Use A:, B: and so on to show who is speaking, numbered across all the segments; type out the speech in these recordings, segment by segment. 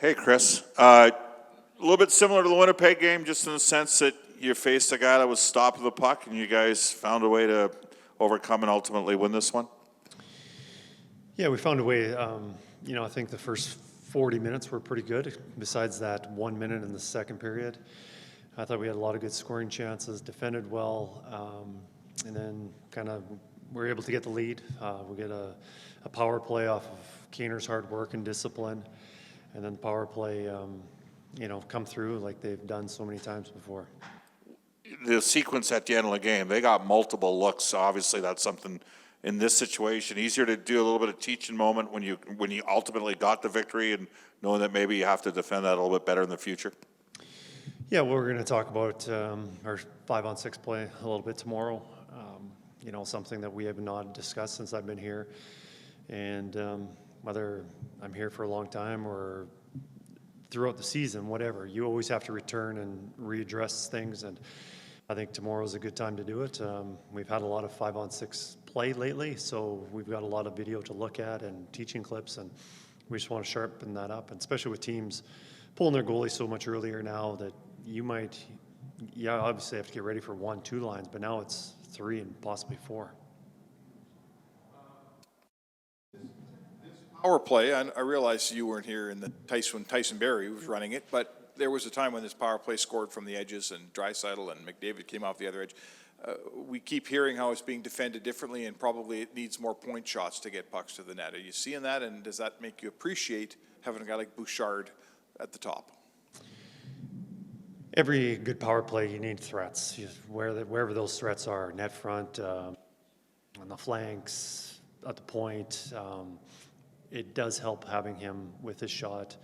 A: Hey, Kris. A little bit similar to the Winnipeg game, just in the sense that you faced a guy that was stopping the puck, and you guys found a way to overcome and ultimately win this one.
B: Yeah, we found a way. I think the first 40 minutes were pretty good. Besides that 1 minute in the second period, I thought we had a lot of good scoring chances, defended well, and then kind of were able to get the lead. We get a power play off of Keener's hard work and discipline, and then the power play, come through like they've done so many times before.
A: The sequence at the end of the game, they got multiple looks. Obviously, that's something in this situation easier to do a little bit of teaching moment when you ultimately got the victory, and knowing that maybe you have to defend that a little bit better in the future.
B: Yeah, well, we're going to talk about our 5-on-6 play a little bit tomorrow. Something that we have not discussed since I've been here, and whether I'm here for a long time or throughout the season, whatever, you always have to return and readdress things, and I think tomorrow's a good time to do it. We've had a lot of 5-on-6 play lately, so we've got a lot of video to look at and teaching clips, and we just want to sharpen that up, and especially with teams pulling their goalie so much earlier now that you might, obviously have to get ready for 1-2 lines, but now it's 3 and possibly 4.
C: Power play, I realize you weren't here in the when Tyson Barrie was running it, but there was a time when this power play scored from the edges and Draisaitl and McDavid came off the other edge. We keep hearing how it's being defended differently, and probably it needs more point shots to get pucks to the net. Are you seeing that, and does that make you appreciate having a guy like Bouchard at the top?
B: Every good power play, you need threats. Wherever those threats are, net front, on the flanks, at the point, it does help having him with his shot,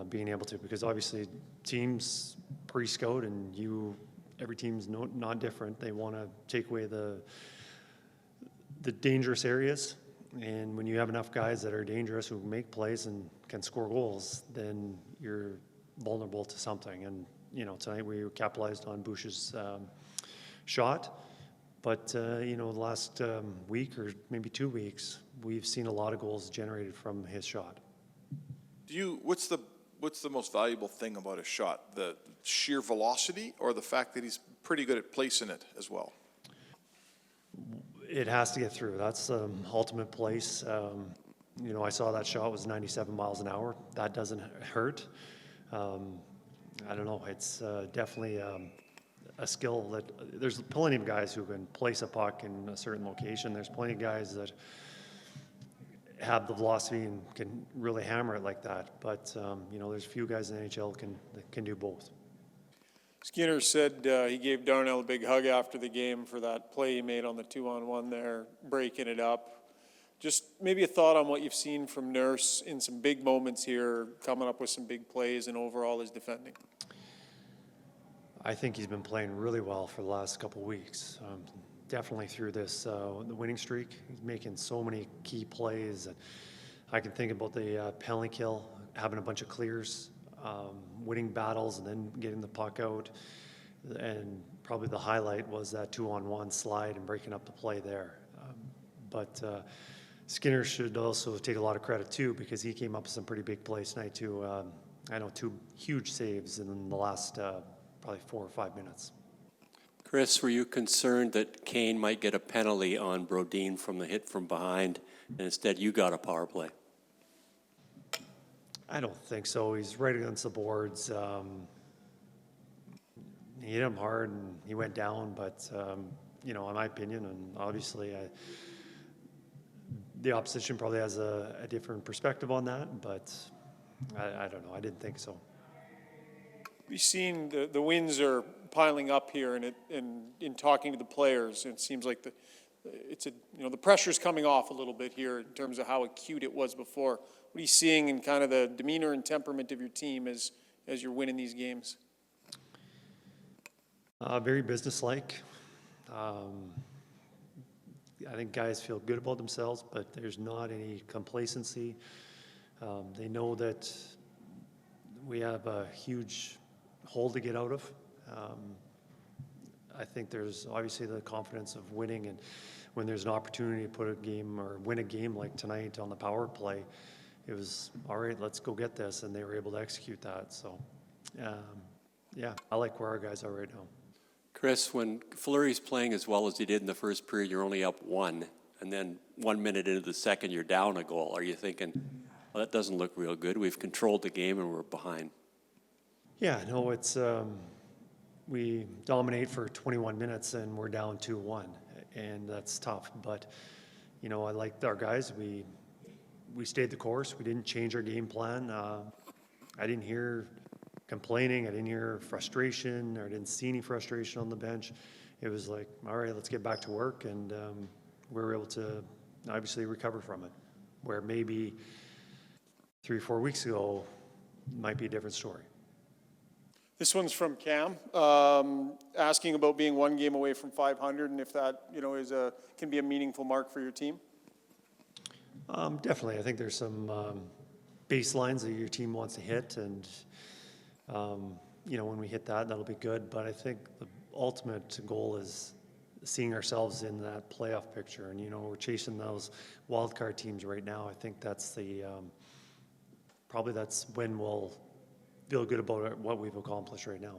B: being able to, because obviously teams pre-scout, and every team's not different. They want to take away the dangerous areas, and when you have enough guys that are dangerous who make plays and can score goals, then you're vulnerable to something. And tonight we capitalized on Bush's shot, but the last week or maybe 2 weeks, we've seen a lot of goals generated from his shot.
C: What's the most valuable thing about a shot? The sheer velocity, or the fact that he's pretty good at placing it as well?
B: It has to get through. That's the ultimate place. I saw that shot was 97 miles an hour. That doesn't hurt. I don't know. It's definitely a skill that there's plenty of guys who can place a puck in a certain location. There's plenty of guys that have the velocity and can really hammer it like that. But, there's a few guys in the NHL that can do both.
D: Skinner said he gave Darnell a big hug after the game for that play he made on the 2-on-1 there, breaking it up. Just maybe a thought on what you've seen from Nurse in some big moments here, coming up with some big plays, and overall his defending.
B: I think he's been playing really well for the last couple of weeks. Definitely through this the winning streak. He's making so many key plays. I can think about the penalty kill, having a bunch of clears, winning battles, and then getting the puck out. And probably the highlight was that 2-on-1 slide and breaking up the play there. But Skinner should also take a lot of credit too, because he came up with some pretty big plays tonight too. I know 2 huge saves in the last probably 4 or 5 minutes.
E: Kris, were you concerned that Kane might get a penalty on Brodin from the hit from behind, and instead you got a power play?
B: I don't think so. He's right against the boards. He hit him hard and he went down, but in my opinion, and obviously the opposition probably has a different perspective on that, but I don't know. I didn't think so.
D: We've seen the wins are piling up here, and in talking to the players, it seems like the pressure's coming off a little bit here in terms of how acute it was before. What are you seeing in kind of the demeanor and temperament of your team as you're winning these games?
B: Very businesslike. I think guys feel good about themselves, but there's not any complacency. They know that we have a huge hole to get out of. I think there's obviously the confidence of winning, and when there's an opportunity to put a game or win a game like tonight on the power play, it was, all right, let's go get this, and they were able to execute that. So, yeah, I like where our guys are right now.
E: Kris, when Fleury's playing as well as he did in the first period, you're only up 1, and then 1 minute into the second, you're down a goal. Are you thinking, well, that doesn't look real good. We've controlled the game and we're behind.
B: Yeah, no, it's, we dominate for 21 minutes and we're down 2-1, and that's tough. But, you know, I like our guys. We stayed the course. We didn't change our game plan. I didn't hear complaining. I didn't hear frustration, or I didn't see any frustration on the bench. It was like, all right, let's get back to work, and we were able to obviously recover from it. Where maybe 3 or 4 weeks ago might be a different story.
D: This one's from Cam, asking about being 1 game away from 500, and if that, you know, can be a meaningful mark for your team.
B: Definitely. I think there's some baselines that your team wants to hit, and you know, when we hit that, that'll be good. But I think the ultimate goal is seeing ourselves in that playoff picture, and you know, we're chasing those wild card teams right now. I think that's the probably that's when we'll feel good about what we've accomplished right now.